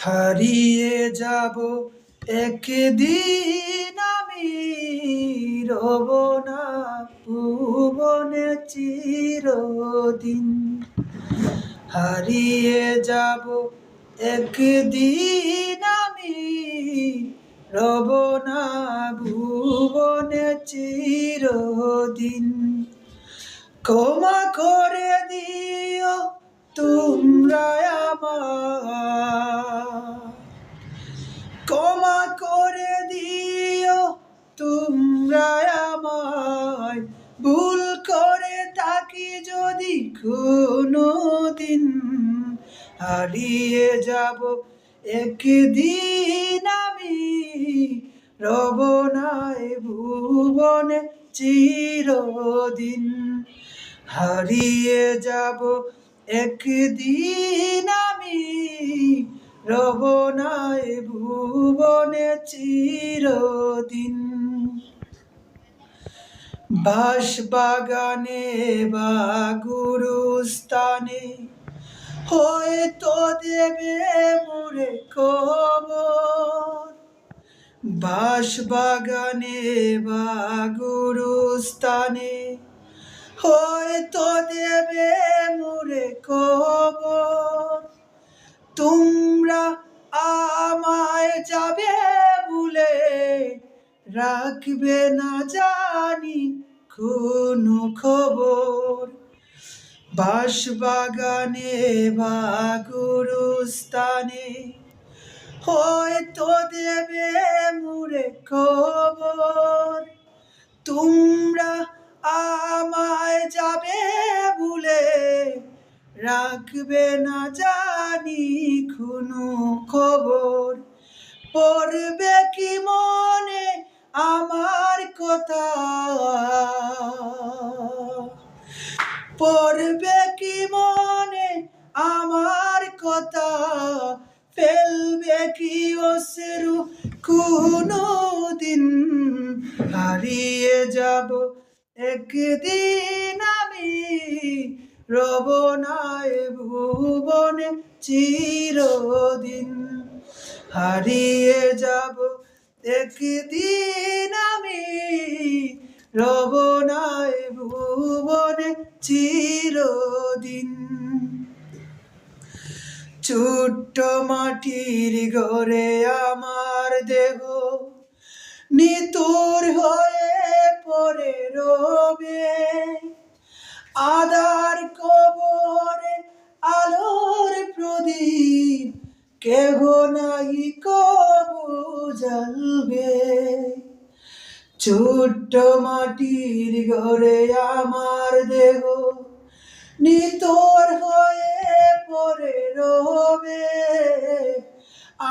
হারিয়ে যাব একদিন আমি, রব না ভুবনে চিরদিন। হারিয়ে যাব একদিন আমি, রব না ভুবনে চিরদিন। ক্ষমা করে দিও তোমরা আমায়, ক্ষমা করে দিও তোমরা আমায়, ভুল করে থাকি যদি কোনোদিন। হারিয়ে যাব একদিন আমি, রব না এ ভুবনে চিরদিন। হারিয়ে যাব একদিন আমি, রব না এ ভুবনে চিরদিন। বাঁশবাগানে বা গুরুস্থানে হয়তো দেবে মোরে কবর। বাঁশবাগানে বা গুরুস্থানে হয়তো দেবে মোরে কবর। তোমরা আমায় যাবে ভুলে, রাখবে না জানি কোনো খবর। বাঁশবাগানে বা গুরুস্থানে হয়তো দেবে মোরে কবর। তোমরা আমায় যাবে ভুলে, রাখবে না জানি কোনো খবর। পড়বে কি মনে আমার কথা, পড়বে কি মনে আমার কথা, ফেলবে কি অশ্রু কোনোদিন। হারিয়ে যাব একদিন আমি, রব না এ ভুবনে চিরদিন। হারিয়ে যাব একদিন আমি, রব না এ ভুবনে চিরদিন। ছোট্ট মাটির ঘরে আমার দেহ নিতুর হয়ে পড়ে রবে। আধার কবরে আলোর প্রদীপ কেহ নাই কবু জ্বালবে। ছোট্ট মাটির ঘরে আমার দেহ নিতর হয়ে পড়ে রবে।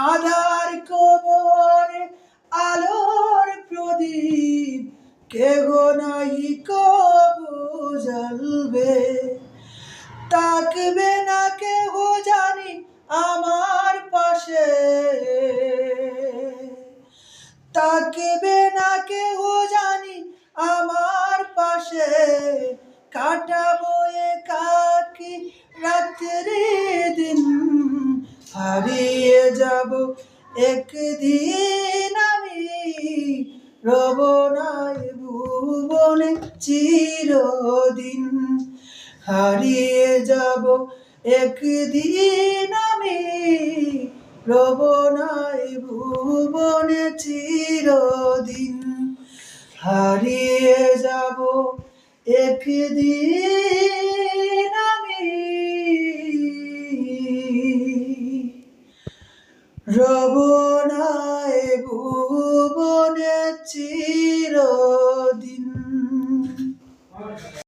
আধার কবরে আলোর প্রদীপ কেহ নাই কবু জ্বালবে। তাকবে না কেহ জানি আমার পাশে, তাকবে না কেহ জানি আমার পাশে। কাটাবো একাকী রাত্রি দিন। হারিয়ে যাব একদিন আমি, রব না এ ভুবনে চিরদিন। হারিয়ে যাব একদিন আমি, রব না এ ভুবনে চিরদিন। হারিয়ে যাব একদিন।